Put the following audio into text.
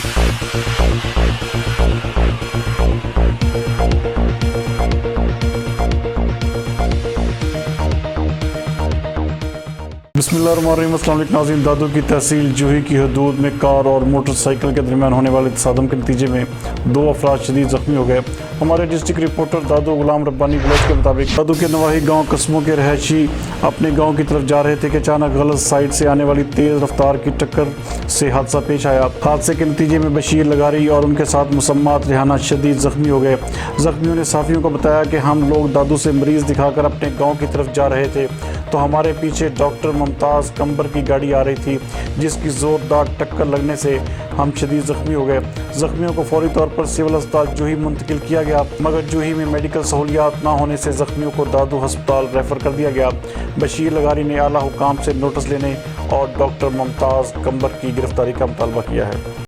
بسم اللہ الرحمن الرحیم۔ السلام علیکم ناظرین۔ دادو کی تحصیل جوہی کی حدود میں کار اور موٹر سائیکل کے درمیان ہونے والے تصادم کے نتیجے میں 2 افراد شدید زخمی ہو گئے۔ ہمارے ڈسٹرکٹ رپورٹر دادو غلام ربانی بلوچ کے مطابق دادو کے نواحی گاؤں قسموں کے رہائشی اپنے گاؤں کی طرف جا رہے تھے کہ اچانک غلط سائیڈ سے آنے والی تیز رفتار کی ٹکر سے حادثہ پیش آیا۔ حادثے کے نتیجے میں بشیر لگاری اور ان کے ساتھ مسمات ریحانہ شدید زخمی ہو گئے۔ زخمیوں نے صحافیوں کو بتایا کہ ہم لوگ دادو سے مریض دکھا کر اپنے گاؤں کی طرف جا رہے تھے تو ہمارے پیچھے ڈاکٹر ممتاز کمبر کی گاڑی آ رہی تھی جس کی زوردار ٹکر لگنے سے ہم شدید زخمی ہو گئے۔ زخمیوں کو فوری طور پر سول اسپتال جوہی منتقل کیا گیا مگر جوہی میں میڈیکل سہولیات نہ ہونے سے زخمیوں کو دادو ہسپتال ریفر کر دیا گیا۔ بشیر لگاری نے اعلیٰ حکام سے نوٹس لینے اور ڈاکٹر ممتاز کمبر کی گرفتاری کا مطالبہ کیا ہے۔